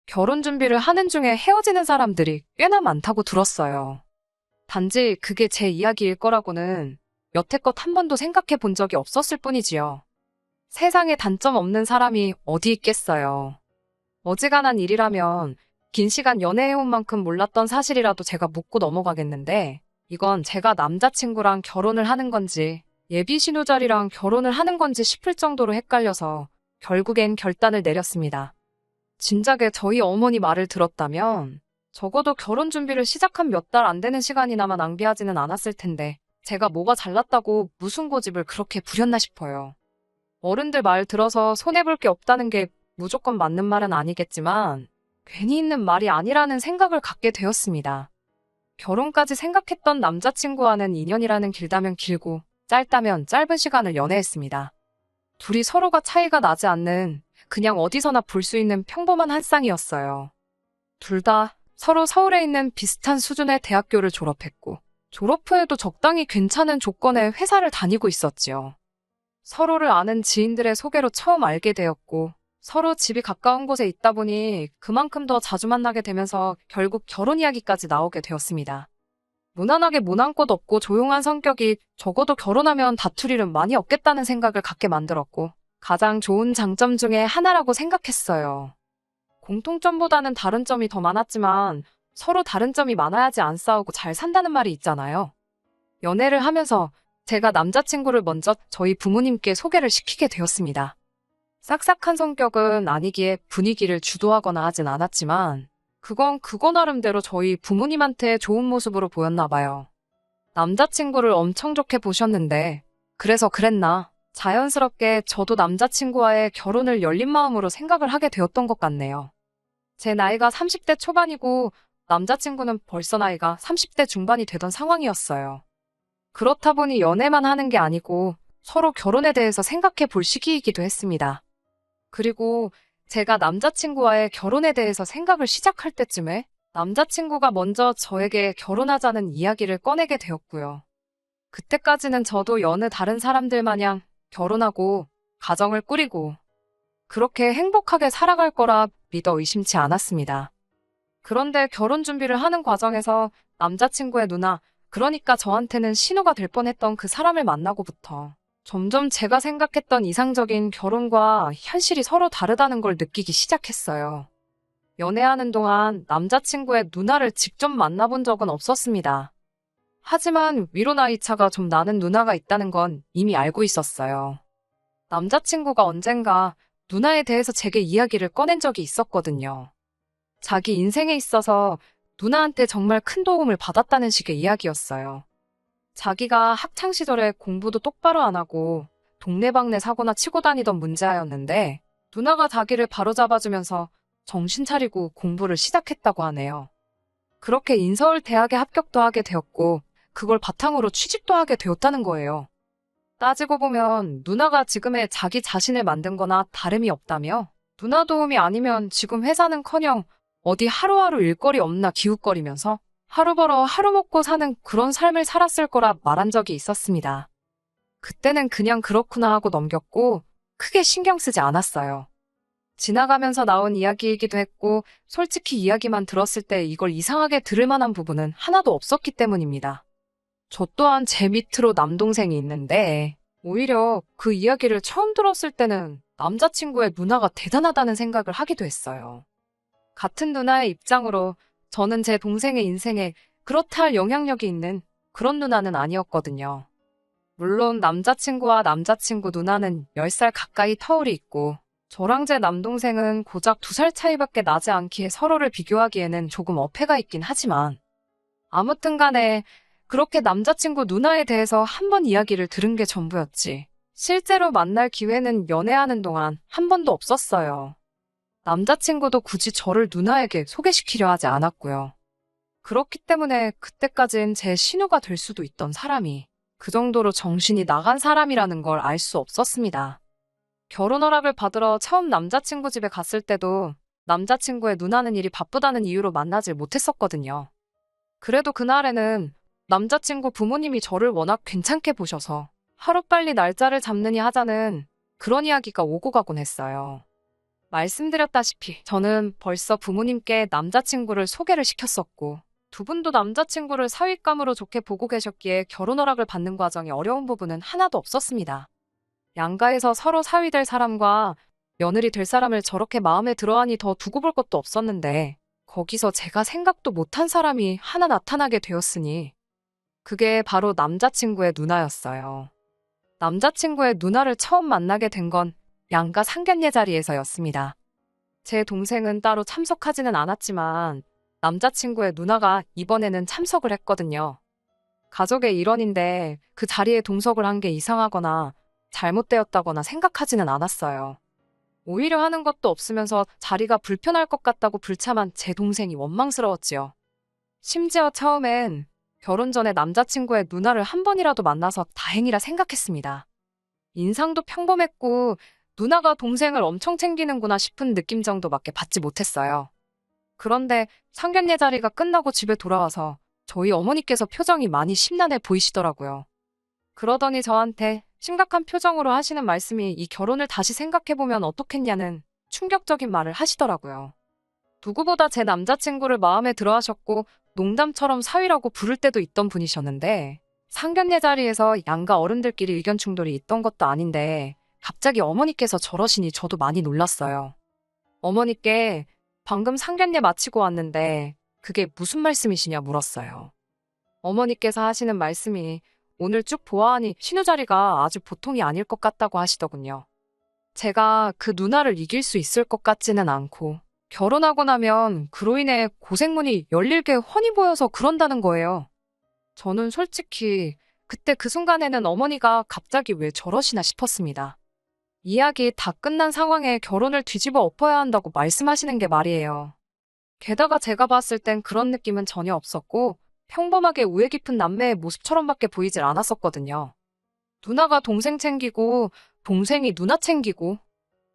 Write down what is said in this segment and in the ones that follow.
결혼 준비를 하는 중에 헤어지는 사람들이 꽤나 많다고 들었어요. 단지 그게 제 이야기일 거라고는 여태껏 한 번도 생각해 본 적이 없었을 뿐이지요. 세상에 단점 없는 사람이 어디 있겠어요. 어지간한 일이라면 긴 시간 연애해온 만큼 몰랐던 사실이라도 제가 묻고 넘어가겠는데, 이건 제가 남자친구랑 결혼을 하는 건지 예비 신우자리랑 결혼을 하는 건지 싶을 정도로 헷갈려서 결국엔 결단을 내렸습니다. 진작에 저희 어머니 말을 들었다면 적어도 결혼 준비를 시작한 몇 달 안 되는 시간이나마 낭비하지는 않았을 텐데, 제가 뭐가 잘났다고 무슨 고집을 그렇게 부렸나 싶어요. 어른들 말 들어서 손해볼 게 없다는 게 무조건 맞는 말은 아니겠지만 괜히 있는 말이 아니라는 생각을 갖게 되었습니다. 결혼까지 생각했던 남자친구와는 인연이라는 길다면 길고 짧다면 짧은 시간을 연애했습니다. 둘이 서로가 차이가 나지 않는 그냥 어디서나 볼 수 있는 평범한 한 쌍이었어요. 둘 다 서로 서울에 있는 비슷한 수준의 대학교를 졸업했고, 졸업 후에도 적당히 괜찮은 조건의 회사를 다니고 있었지요. 서로를 아는 지인들의 소개로 처음 알게 되었고, 서로 집이 가까운 곳에 있다 보니 그만큼 더 자주 만나게 되면서 결국 결혼 이야기까지 나오게 되었습니다. 무난하게 모난 곳 없고 조용한 성격이 적어도 결혼하면 다툴 일은 많이 없겠다는 생각을 갖게 만들었고, 가장 좋은 장점 중에 하나라고 생각했어요. 공통점보다는 다른 점이 더 많았지만 서로 다른 점이 많아야지 안 싸우고 잘 산다는 말이 있잖아요. 연애를 하면서 제가 남자친구를 먼저 저희 부모님께 소개를 시키게 되었습니다. 싹싹한 성격은 아니기에 분위기를 주도하거나 하진 않았지만 그건 그거 나름대로 저희 부모님한테 좋은 모습으로 보였나 봐요. 남자친구를 엄청 좋게 보셨는데 그래서 그랬나 자연스럽게 저도 남자친구와의 결혼을 열린 마음으로 생각을 하게 되었던 것 같네요. 제 나이가 30대 초반이고 남자친구는 벌써 나이가 30대 중반이 되던 상황이었어요. 그렇다 보니 연애만 하는 게 아니고 서로 결혼에 대해서 생각해 볼 시기이기도 했습니다. 그리고 제가 남자친구와의 결혼에 대해서 생각을 시작할 때쯤에 남자친구가 먼저 저에게 결혼하자는 이야기를 꺼내게 되었고요. 그때까지는 저도 여느 다른 사람들 마냥 결혼하고 가정을 꾸리고 그렇게 행복하게 살아갈 거라 믿어 의심치 않았습니다. 그런데 결혼 준비를 하는 과정에서 남자친구의 누나, 그러니까 저한테는 신호가 될 뻔했던 그 사람을 만나고부터 점점 제가 생각했던 이상적인 결혼과 현실이 서로 다르다는 걸 느끼기 시작했어요. 연애하는 동안 남자친구의 누나를 직접 만나본 적은 없었습니다. 하지만 위로 나이 차가 좀 나는 누나가 있다는 건 이미 알고 있었어요. 남자친구가 언젠가 누나에 대해서 제게 이야기를 꺼낸 적이 있었거든요. 자기 인생에 있어서 누나한테 정말 큰 도움을 받았다는 식의 이야기였어요. 자기가 학창시절에 공부도 똑바로 안 하고 동네방네 사고나 치고 다니던 문제아였는데 누나가 자기를 바로잡아주면서 정신 차리고 공부를 시작했다고 하네요. 그렇게 인서울 대학에 합격도 하게 되었고 그걸 바탕으로 취직도 하게 되었다는 거예요. 따지고 보면 누나가 지금의 자기 자신을 만든 거나 다름이 없다며 누나 도움이 아니면 지금 회사는커녕 어디 하루하루 일거리 없나 기웃거리면서 하루 벌어 하루 먹고 사는 그런 삶을 살았을 거라 말한 적이 있었습니다. 그때는 그냥 그렇구나 하고 넘겼고 크게 신경 쓰지 않았어요. 지나가면서 나온 이야기이기도 했고 솔직히 이야기만 들었을 때 이걸 이상하게 들을 만한 부분은 하나도 없었기 때문입니다. 저 또한 제 밑으로 남동생이 있는데 오히려 그 이야기를 처음 들었을 때는 남자친구의 누나가 대단하다는 생각을 하기도 했어요. 같은 누나의 입장으로 저는 제 동생의 인생에 그렇다 할 영향력이 있는 그런 누나는 아니었거든요. 물론 남자친구와 남자친구 누나는 10살 가까이 터울이 있고 저랑 제 남동생은 고작 2살 차이밖에 나지 않기에 서로를 비교하기에는 조금 어폐가 있긴 하지만 아무튼 간에 그렇게 남자친구 누나에 대해서 한 번 이야기를 들은 게 전부였지. 실제로 만날 기회는 연애하는 동안 한 번도 없었어요. 남자친구도 굳이 저를 누나에게 소개시키려 하지 않았고요. 그렇기 때문에 그때까진 제 신우가 될 수도 있던 사람이 그 정도로 정신이 나간 사람이라는 걸 알 수 없었습니다. 결혼 허락을 받으러 처음 남자친구 집에 갔을 때도 남자친구의 누나는 일이 바쁘다는 이유로 만나질 못했었거든요. 그래도 그날에는 남자친구 부모님이 저를 워낙 괜찮게 보셔서 하루빨리 날짜를 잡느니 하자는 그런 이야기가 오고 가곤 했어요. 말씀드렸다시피 저는 벌써 부모님께 남자친구를 소개를 시켰었고 두 분도 남자친구를 사윗감으로 좋게 보고 계셨기에 결혼 허락을 받는 과정이 어려운 부분은 하나도 없었습니다. 양가에서 서로 사위될 사람과 며느리 될 사람을 저렇게 마음에 들어하니 더 두고 볼 것도 없었는데 거기서 제가 생각도 못한 사람이 하나 나타나게 되었으니 그게 바로 남자친구의 누나였어요. 남자친구의 누나를 처음 만나게 된 건 양가 상견례 자리에서였습니다. 제 동생은 따로 참석하지는 않았지만 남자친구의 누나가 이번에는 참석을 했거든요. 가족의 일원인데 그 자리에 동석을 한 게 이상하거나 잘못되었다거나 생각하지는 않았어요. 오히려 하는 것도 없으면서 자리가 불편할 것 같다고 불참한 제 동생이 원망스러웠지요. 심지어 처음엔 결혼 전에 남자친구의 누나를 한 번이라도 만나서 다행이라 생각했습니다. 인상도 평범했고 누나가 동생을 엄청 챙기는구나 싶은 느낌 정도밖에 받지 못했어요. 그런데 상견례 자리가 끝나고 집에 돌아와서 저희 어머니께서 표정이 많이 심란해 보이시더라고요. 그러더니 저한테 심각한 표정으로 하시는 말씀이 이 결혼을 다시 생각해보면 어떻겠냐는 충격적인 말을 하시더라고요. 누구보다 제 남자친구를 마음에 들어 하셨고 농담처럼 사위라고 부를 때도 있던 분이셨는데 상견례 자리에서 양가 어른들끼리 의견 충돌이 있던 것도 아닌데 갑자기 어머니께서 저러시니 저도 많이 놀랐어요. 어머니께 방금 상견례 마치고 왔는데 그게 무슨 말씀이시냐 물었어요. 어머니께서 하시는 말씀이 오늘 쭉 보아하니 신우자리가 아주 보통이 아닐 것 같다고 하시더군요. 제가 그 누나를 이길 수 있을 것 같지는 않고 결혼하고 나면 그로 인해 고생문이 열릴 게 훤히 보여서 그런다는 거예요. 저는 솔직히 그때 그 순간에는 어머니가 갑자기 왜 저러시나 싶었습니다. 이야기 다 끝난 상황에 결혼을 뒤집어 엎어야 한다고 말씀하시는 게 말이에요. 게다가 제가 봤을 땐 그런 느낌은 전혀 없었고 평범하게 우애 깊은 남매의 모습처럼밖에 보이질 않았었거든요. 누나가 동생 챙기고 동생이 누나 챙기고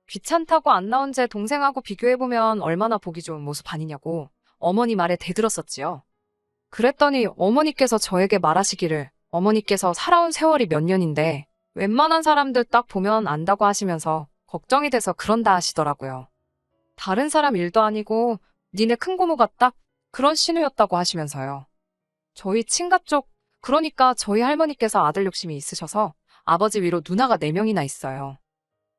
귀찮다고 안 나온 제 동생하고 비교해보면 얼마나 보기 좋은 모습 아니냐고 어머니 말에 대들었었지요. 그랬더니 어머니께서 저에게 말하시기를 어머니께서 살아온 세월이 몇 년인데 웬만한 사람들 딱 보면 안다고 하시면서 걱정이 돼서 그런다 하시더라고요. 다른 사람 일도 아니고 니네 큰고모가 딱 그런 신우였다고 하시면서요. 저희 친가 쪽, 그러니까 저희 할머니께서 아들 욕심이 있으셔서 아버지 위로 누나가 4명이나 있어요.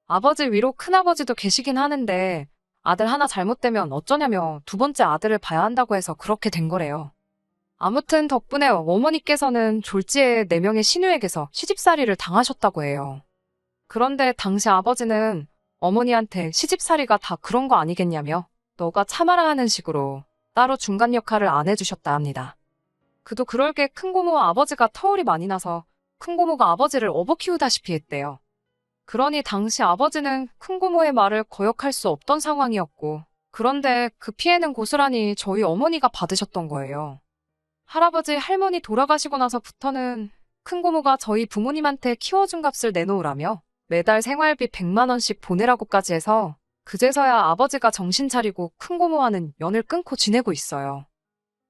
아버지 위로 큰아버지도 계시긴 하는데 아들 하나 잘못되면 어쩌냐며 두 번째 아들을 봐야 한다고 해서 그렇게 된 거래요. 아무튼 덕분에 어머니께서는 졸지에 4명의 시누에게서 시집살이를 당하셨다고 해요. 그런데 당시 아버지는 어머니한테 시집살이가 다 그런 거 아니겠냐며 너가 참아라 하는 식으로 따로 중간 역할을 안 해주셨다 합니다. 그도 그럴 게 큰고모와 아버지가 터울이 많이 나서 큰고모가 아버지를 업어 키우다시피 했대요. 그러니 당시 아버지는 큰고모의 말을 거역할 수 없던 상황이었고 그런데 그 피해는 고스란히 저희 어머니가 받으셨던 거예요. 할아버지, 할머니 돌아가시고 나서부터는 큰고모가 저희 부모님한테 키워준 값을 내놓으라며 매달 생활비 100만 원씩 보내라고까지 해서 그제서야 아버지가 정신 차리고 큰고모와는 연을 끊고 지내고 있어요.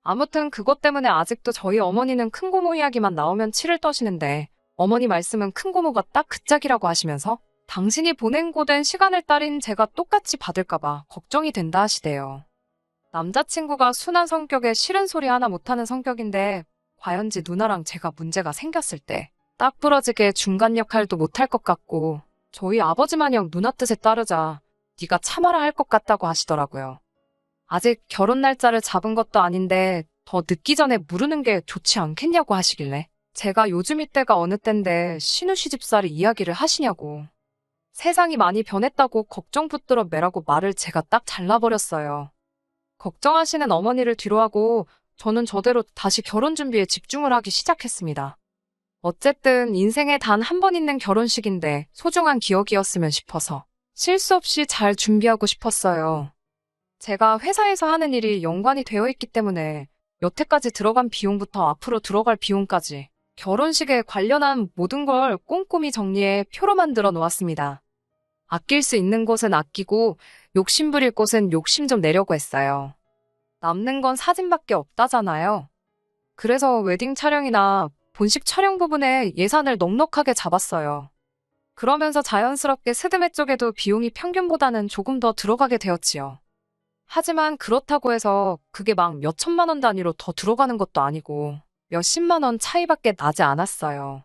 아무튼 그것 때문에 아직도 저희 어머니는 큰고모 이야기만 나오면 치를 떠시는데 어머니 말씀은 큰고모가 딱 그 짝이라고 하시면서 당신이 보낸 고된 시간을 딸인 제가 똑같이 받을까봐 걱정이 된다 하시대요. 남자친구가 순한 성격에 싫은 소리 하나 못하는 성격인데 과연지 누나랑 제가 문제가 생겼을 때 딱 부러지게 중간 역할도 못할 것 같고 저희 아버지 마냥 누나 뜻에 따르자 네가 참아라 할 것 같다고 하시더라고요. 아직 결혼 날짜를 잡은 것도 아닌데 더 늦기 전에 무르는 게 좋지 않겠냐고 하시길래 제가 요즘 이때가 어느 땐데 신우 시집살이 이야기를 하시냐고. 세상이 많이 변했다고 걱정 붙들어 매라고 말을 제가 딱 잘라버렸어요. 걱정하시는 어머니를 뒤로하고 저는 저대로 다시 결혼 준비에 집중을 하기 시작했습니다. 어쨌든 인생에 단 한 번 있는 결혼식인데 소중한 기억이었으면 싶어서 실수 없이 잘 준비하고 싶었어요. 제가 회사에서 하는 일이 연관이 되어 있기 때문에 여태까지 들어간 비용부터 앞으로 들어갈 비용까지 결혼식에 관련한 모든 걸 꼼꼼히 정리해 표로 만들어 놓았습니다. 아낄 수 있는 곳은 아끼고 욕심 부릴 곳은 욕심 좀 내려고 했어요. 남는 건 사진밖에 없다잖아요. 그래서 웨딩 촬영이나 본식 촬영 부분에 예산을 넉넉하게 잡았어요. 그러면서 자연스럽게 스드메 쪽에도 비용이 평균보다는 조금 더 들어가게 되었지요. 하지만 그렇다고 해서 그게 막 몇천만 원 단위로 더 들어가는 것도 아니고 몇십만 원 차이밖에 나지 않았어요.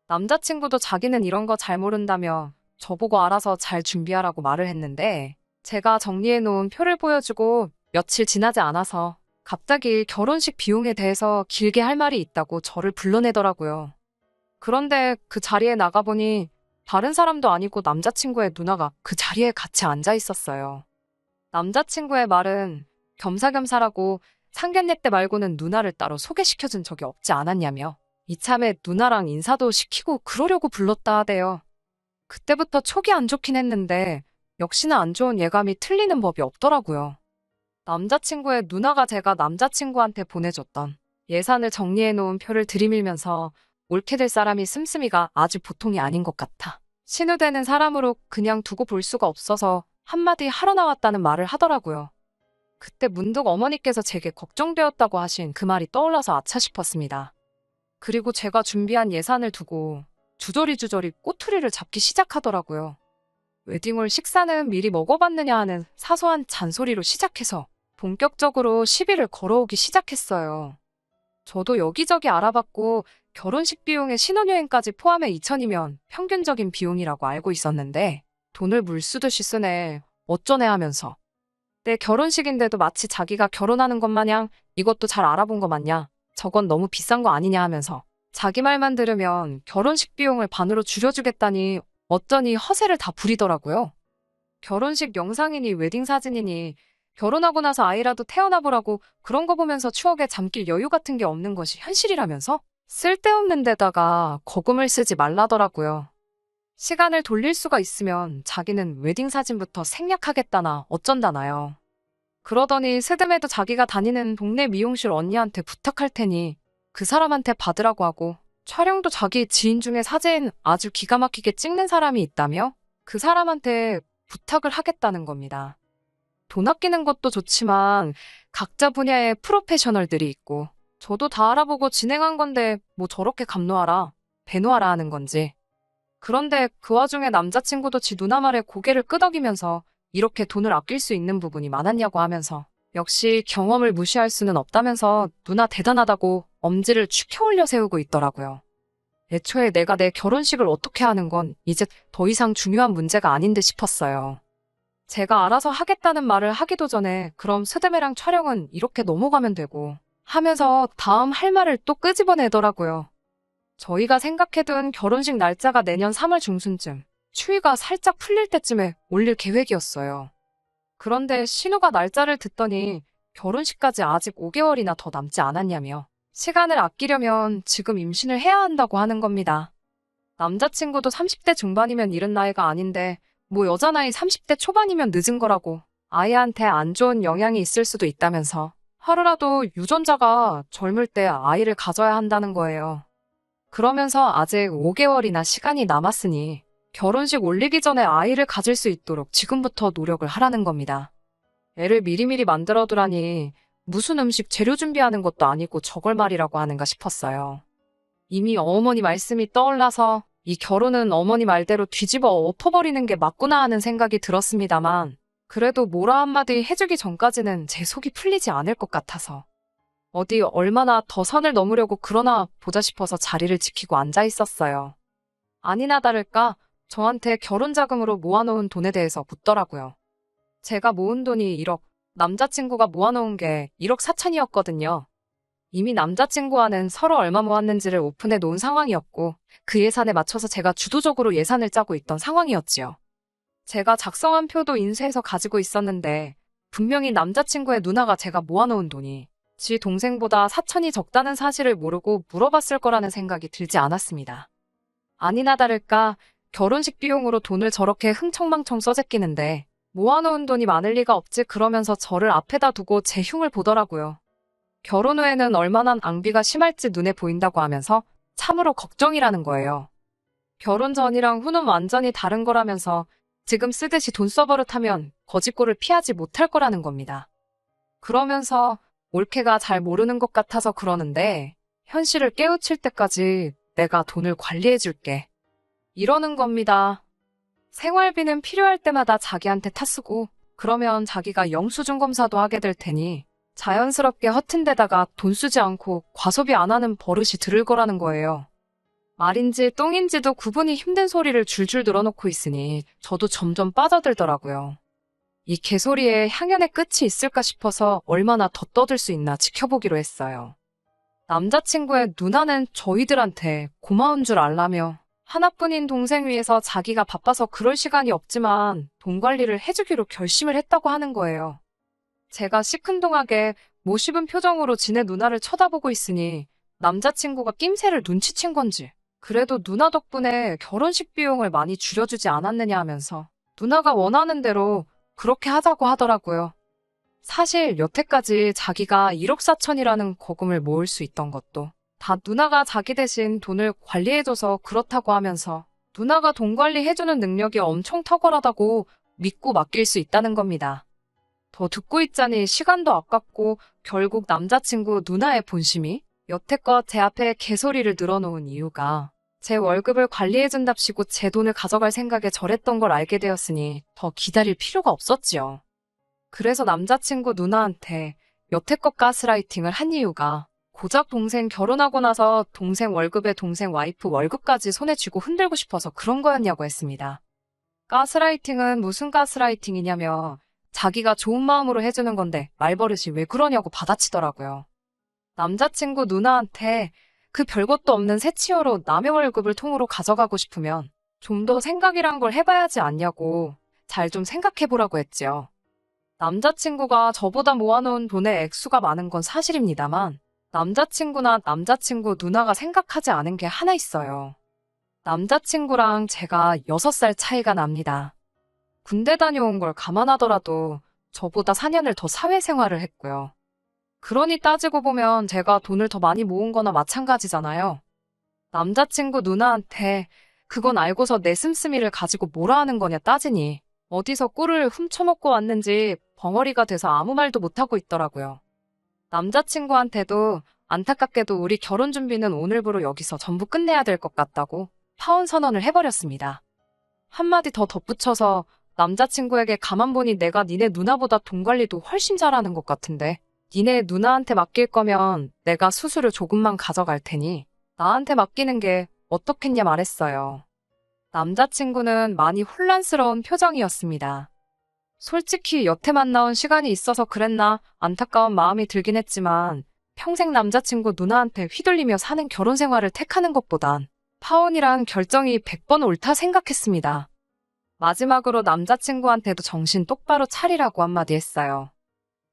남자친구도 자기는 이런 거 잘 모른다며 저보고 알아서 잘 준비하라고 말을 했는데 제가 정리해 놓은 표를 보여주고 며칠 지나지 않아서 갑자기 결혼식 비용에 대해서 길게 할 말이 있다고 저를 불러내더라고요. 그런데 그 자리에 나가보니 다른 사람도 아니고 남자친구의 누나가 그 자리에 같이 앉아 있었어요. 남자친구의 말은 겸사겸사라고 상견례 때 말고는 누나를 따로 소개시켜준 적이 없지 않았냐며 이참에 누나랑 인사도 시키고 그러려고 불렀다 하대요. 그때부터 촉이 안 좋긴 했는데 역시나 안 좋은 예감이 틀리는 법이 없더라고요. 남자친구의 누나가 제가 남자친구한테 보내줬던 예산을 정리해 놓은 표를 들이밀면서 옳게 될 사람이 씀씀이가 아주 보통이 아닌 것 같아. 신우되는 사람으로 그냥 두고 볼 수가 없어서 한마디 하러 나왔다는 말을 하더라고요. 그때 문득 어머니께서 제게 걱정되었다고 하신 그 말이 떠올라서 아차 싶었습니다. 그리고 제가 준비한 예산을 두고 주저리 꼬투리를 잡기 시작하더라고요. 웨딩홀 식사는 미리 먹어봤느냐 하는 사소한 잔소리로 시작해서 본격적으로 시비를 걸어오기 시작했어요. 저도 여기저기 알아봤고 결혼식 비용에 신혼여행까지 포함해 2천이면 평균적인 비용이라고 알고 있었는데 돈을 물쓰듯이 쓰네 어쩌네 하면서 내 결혼식인데도 마치 자기가 결혼하는 것 마냥 이것도 잘 알아본 것 맞냐 저건 너무 비싼 거 아니냐 하면서 자기 말만 들으면 결혼식 비용을 반으로 줄여주겠다니 어쩌니 허세를 다 부리더라고요. 결혼식 영상이니 웨딩 사진이니 결혼하고 나서 아이라도 태어나보라고 그런 거 보면서 추억에 잠길 여유 같은 게 없는 것이 현실이라면서 쓸데없는 데다가 거금을 쓰지 말라더라고요. 시간을 돌릴 수가 있으면 자기는 웨딩 사진부터 생략하겠다나 어쩐다나요. 그러더니 스드메도 자기가 다니는 동네 미용실 언니한테 부탁할 테니 그 사람한테 받으라고 하고 촬영도 자기 지인 중에 사진 아주 기가 막히게 찍는 사람이 있다며 그 사람한테 부탁을 하겠다는 겁니다. 돈 아끼는 것도 좋지만 각자 분야의 프로페셔널들이 있고 저도 다 알아보고 진행한 건데 뭐 저렇게 감노하라, 배노하라 하는 건지. 그런데 그 와중에 남자친구도 지 누나 말에 고개를 끄덕이면서 이렇게 돈을 아낄 수 있는 부분이 많았냐고 하면서 역시 경험을 무시할 수는 없다면서 누나 대단하다고 엄지를 축혀 올려 세우고 있더라고요. 애초에 내가 내 결혼식을 어떻게 하는 건 이제 더 이상 중요한 문제가 아닌 듯 싶었어요. 제가 알아서 하겠다는 말을 하기도 전에 그럼 스드메랑 촬영은 이렇게 넘어가면 되고 하면서 다음 할 말을 또 끄집어내더라고요. 저희가 생각해둔 결혼식 날짜가 내년 3월 중순쯤 추위가 살짝 풀릴 때쯤에 올릴 계획이었어요. 그런데 신우가 날짜를 듣더니 결혼식까지 아직 5개월이나 더 남지 않았냐며 시간을 아끼려면 지금 임신을 해야 한다고 하는 겁니다. 남자친구도 30대 중반이면 이른 나이가 아닌데 뭐 여자 나이 30대 초반이면 늦은 거라고 아이한테 안 좋은 영향이 있을 수도 있다면서 하루라도 유전자가 젊을 때 아이를 가져야 한다는 거예요. 그러면서 아직 5개월이나 시간이 남았으니 결혼식 올리기 전에 아이를 가질 수 있도록 지금부터 노력을 하라는 겁니다. 애를 미리미리 만들어두라니 무슨 음식 재료 준비하는 것도 아니고 저걸 말이라고 하는가 싶었어요. 이미 어머니 말씀이 떠올라서 이 결혼은 어머니 말대로 뒤집어 엎어버리는 게 맞구나 하는 생각이 들었습니다만 그래도 뭐라 한마디 해주기 전까지는 제 속이 풀리지 않을 것 같아서 어디 얼마나 더 선을 넘으려고 그러나 보자 싶어서 자리를 지키고 앉아 있었어요. 아니나 다를까 저한테 결혼 자금으로 모아놓은 돈에 대해서 묻더라고요. 제가 모은 돈이 1억, 남자친구가 모아놓은 게 1억 4천이었거든요. 이미 남자친구와는 서로 얼마 모았는지를 오픈해 놓은 상황이었고 그 예산에 맞춰서 제가 주도적으로 예산을 짜고 있던 상황이었지요. 제가 작성한 표도 인쇄해서 가지고 있었는데 분명히 남자친구의 누나가 제가 모아놓은 돈이 지 동생보다 4천이 적다는 사실을 모르고 물어봤을 거라는 생각이 들지 않았습니다. 아니나 다를까 결혼식 비용으로 돈을 저렇게 흥청망청 써제끼는데 모아놓은 돈이 많을 리가 없지 그러면서 저를 앞에다 두고 제 흉을 보더라고요. 결혼 후에는 얼마나 낭비가 심할지 눈에 보인다고 하면서 참으로 걱정이라는 거예요. 결혼 전이랑 후는 완전히 다른 거라면서 지금 쓰듯이 돈 써버릇하면 거짓골을 피하지 못할 거라는 겁니다. 그러면서 올케가 잘 모르는 것 같아서 그러는데 현실을 깨우칠 때까지 내가 돈을 관리해줄게. 이러는 겁니다. 생활비는 필요할 때마다 자기한테 타쓰고 그러면 자기가 영수증 검사도 하게 될 테니 자연스럽게 허튼 데다가 돈 쓰지 않고 과소비 안 하는 버릇이 들을 거라는 거예요. 말인지 똥인지도 구분이 힘든 소리를 줄줄 늘어놓고 있으니 저도 점점 빠져들더라고요. 이 개소리에 향연의 끝이 있을까 싶어서 얼마나 더 떠들 수 있나 지켜보기로 했어요. 남자친구의 누나는 저희들한테 고마운 줄 알라며 하나뿐인 동생 위해서 자기가 바빠서 그럴 시간이 없지만 돈 관리를 해주기로 결심을 했다고 하는 거예요. 제가 시큰둥하게 모시은 표정으로 지네 누나를 쳐다보고 있으니 남자친구가 낌새를 눈치챈 건지 그래도 누나 덕분에 결혼식 비용을 많이 줄여주지 않았느냐 하면서 누나가 원하는 대로 그렇게 하자고 하더라고요. 사실 여태까지 자기가 1억 4천이라는 거금을 모을 수 있던 것도 다 누나가 자기 대신 돈을 관리해줘서 그렇다고 하면서 누나가 돈 관리해주는 능력이 엄청 탁월하다고 믿고 맡길 수 있다는 겁니다. 더 듣고 있자니 시간도 아깝고 결국 남자친구 누나의 본심이 여태껏 제 앞에 개소리를 늘어놓은 이유가 제 월급을 관리해준답시고 제 돈을 가져갈 생각에 저랬던 걸 알게 되었으니 더 기다릴 필요가 없었지요. 그래서 남자친구 누나한테 여태껏 가스라이팅을 한 이유가 고작 동생 결혼하고 나서 동생 월급에 동생 와이프 월급까지 손에 쥐고 흔들고 싶어서 그런 거였냐고 했습니다. 가스라이팅은 무슨 가스라이팅이냐며 자기가 좋은 마음으로 해주는 건데 말버릇이 왜 그러냐고 받아치더라고요. 남자친구 누나한테 그 별것도 없는 새치어로 남의 월급을 통으로 가져가고 싶으면 좀 더 생각이란 걸 해봐야지 않냐고 잘 좀 생각해보라고 했지요. 남자친구가 저보다 모아놓은 돈의 액수가 많은 건 사실입니다만 남자친구나 남자친구 누나가 생각하지 않은 게 하나 있어요. 남자친구랑 제가 6살 차이가 납니다. 군대 다녀온 걸 감안하더라도 저보다 4년을 더 사회생활을 했고요. 그러니 따지고 보면 제가 돈을 더 많이 모은 거나 마찬가지잖아요. 남자친구 누나한테 그건 알고서 내 씀씀이를 가지고 뭐라 하는 거냐 따지니 어디서 꿀을 훔쳐먹고 왔는지 벙어리가 돼서 아무 말도 못하고 있더라고요. 남자친구한테도 안타깝게도 우리 결혼 준비는 오늘부로 여기서 전부 끝내야 될 것 같다고 파혼 선언을 해버렸습니다. 한마디 더 덧붙여서 남자친구에게 가만 보니 내가 니네 누나보다 돈 관리도 훨씬 잘하는 것 같은데 니네 누나한테 맡길 거면 내가 수수료 조금만 가져갈 테니 나한테 맡기는 게 어떻겠냐 말했어요. 남자친구는 많이 혼란스러운 표정이었습니다. 솔직히 여태 만나온 시간이 있어서 그랬나 안타까운 마음이 들긴 했지만 평생 남자친구 누나한테 휘둘리며 사는 결혼 생활을 택하는 것보단 파혼이란 결정이 100번 옳다 생각했습니다. 마지막으로 남자친구한테도 정신 똑바로 차리라고 한마디 했어요.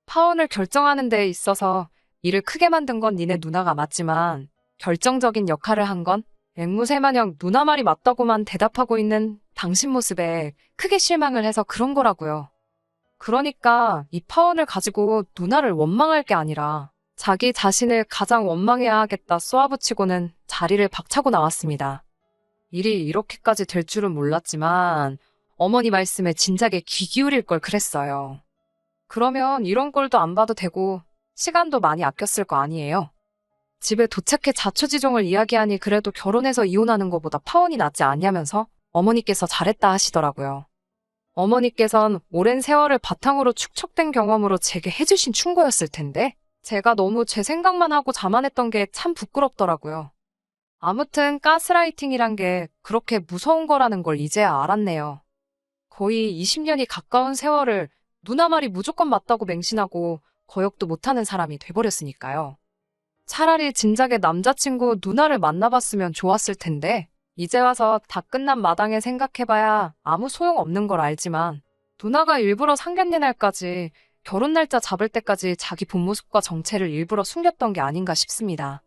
파혼을 결정하는 데 있어서 일을 크게 만든 건 니네 누나가 맞지만 결정적인 역할을 한 건 앵무새마냥 누나 말이 맞다고만 대답하고 있는 당신 모습에 크게 실망을 해서 그런 거라고요. 그러니까 이 파혼을 가지고 누나를 원망할 게 아니라 자기 자신을 가장 원망해야 하겠다 쏘아붙이고는 자리를 박차고 나왔습니다. 일이 이렇게까지 될 줄은 몰랐지만 어머니 말씀에 진작에 귀 기울일 걸 그랬어요. 그러면 이런 꼴도 안 봐도 되고 시간도 많이 아꼈을 거 아니에요. 집에 도착해 자초지종을 이야기하니 그래도 결혼해서 이혼하는 것보다 파혼이 낫지 않냐면서 어머니께서 잘했다 하시더라고요. 어머니께선 오랜 세월을 바탕으로 축적된 경험으로 제게 해주신 충고였을 텐데 제가 너무 제 생각만 하고 자만했던 게 참 부끄럽더라고요. 아무튼 가스라이팅이란 게 그렇게 무서운 거라는 걸 이제야 알았네요. 거의 20년이 가까운 세월을 누나 말이 무조건 맞다고 맹신하고 거역도 못하는 사람이 돼버렸으니까요. 차라리 진작에 남자친구 누나를 만나봤으면 좋았을 텐데 이제 와서 다 끝난 마당에 생각해봐야 아무 소용없는 걸 알지만 누나가 일부러 상견례 날까지 결혼 날짜 잡을 때까지 자기 본 모습과 정체를 일부러 숨겼던 게 아닌가 싶습니다.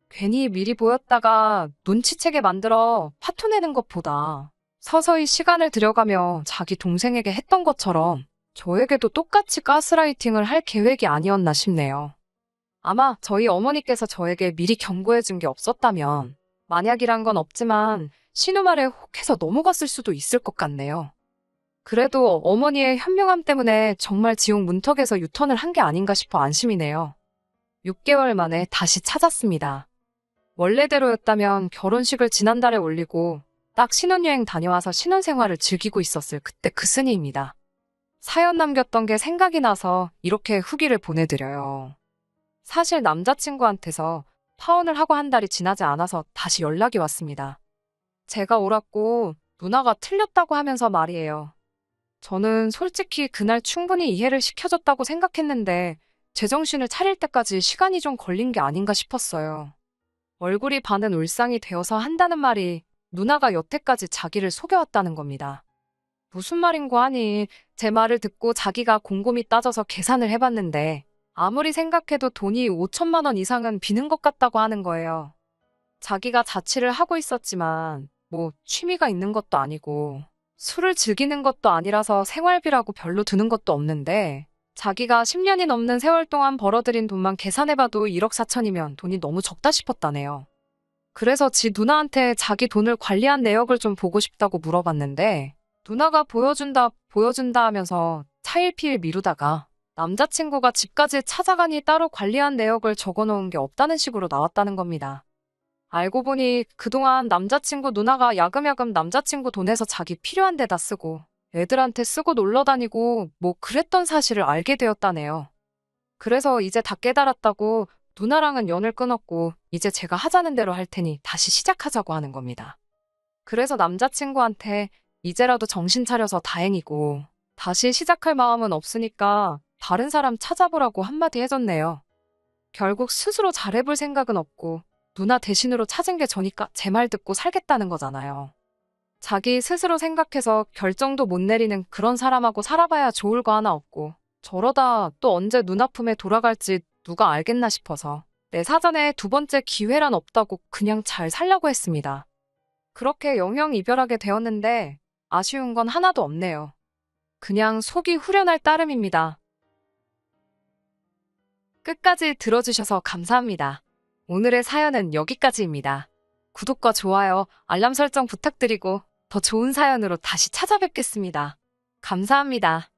괜히 미리 보였다가 눈치채게 만들어 파토내는 것보다 서서히 시간을 들여가며 자기 동생에게 했던 것처럼 저에게도 똑같이 가스라이팅을 할 계획이 아니었나 싶네요. 아마 저희 어머니께서 저에게 미리 경고해준 게 없었다면 만약이란 건 없지만 신우말에 혹해서 넘어갔을 수도 있을 것 같네요. 그래도 어머니의 현명함 때문에 정말 지옥 문턱에서 유턴을 한 게 아닌가 싶어 안심이네요. 6개월 만에 다시 찾았습니다. 원래대로였다면 결혼식을 지난달에 올리고 딱 신혼여행 다녀와서 신혼생활을 즐기고 있었을 그때 그 쓰니입니다. 사연 남겼던 게 생각이 나서 이렇게 후기를 보내드려요. 사실 남자친구한테서 파혼을 하고 한 달이 지나지 않아서 다시 연락이 왔습니다. 제가 옳았고 누나가 틀렸다고 하면서 말이에요. 저는 솔직히 그날 충분히 이해를 시켜줬다고 생각했는데 제정신을 차릴 때까지 시간이 좀 걸린 게 아닌가 싶었어요. 얼굴이 반은 울상이 되어서 한다는 말이 누나가 여태까지 자기를 속여왔다는 겁니다. 무슨 말인고 하니 제 말을 듣고 자기가 곰곰이 따져서 계산을 해봤는데 아무리 생각해도 돈이 5천만 원 이상은 비는 것 같다고 하는 거예요. 자기가 자취를 하고 있었지만 뭐 취미가 있는 것도 아니고 술을 즐기는 것도 아니라서 생활비라고 별로 드는 것도 없는데 자기가 10년이 넘는 세월 동안 벌어들인 돈만 계산해봐도 1억 4천이면 돈이 너무 적다 싶었다네요. 그래서 지 누나한테 자기 돈을 관리한 내역을 좀 보고 싶다고 물어봤는데 누나가 보여준다 하면서 차일피일 미루다가 남자친구가 집까지 찾아가니 따로 관리한 내역을 적어놓은 게 없다는 식으로 나왔다는 겁니다. 알고 보니 그동안 남자친구 누나가 야금야금 남자친구 돈에서 자기 필요한 데다 쓰고 애들한테 쓰고 놀러 다니고 뭐 그랬던 사실을 알게 되었다네요. 그래서 이제 다 깨달았다고 누나랑은 연을 끊었고 이제 제가 하자는 대로 할 테니 다시 시작하자고 하는 겁니다. 그래서 남자친구한테 이제라도 정신 차려서 다행이고 다시 시작할 마음은 없으니까 다른 사람 찾아보라고 한마디 해줬네요. 결국 스스로 잘해볼 생각은 없고 누나 대신으로 찾은 게 저니까 제 말 듣고 살겠다는 거잖아요. 자기 스스로 생각해서 결정도 못 내리는 그런 사람하고 살아봐야 좋을 거 하나 없고 저러다 또 언제 눈 아픔에 돌아갈지 누가 알겠나 싶어서 내 사전에 두 번째 기회란 없다고 그냥 잘 살려고 했습니다. 그렇게 영영 이별하게 되었는데 아쉬운 건 하나도 없네요. 그냥 속이 후련할 따름입니다. 끝까지 들어주셔서 감사합니다. 오늘의 사연은 여기까지입니다. 구독과 좋아요, 알람 설정 부탁드리고 더 좋은 사연으로 다시 찾아뵙겠습니다. 감사합니다.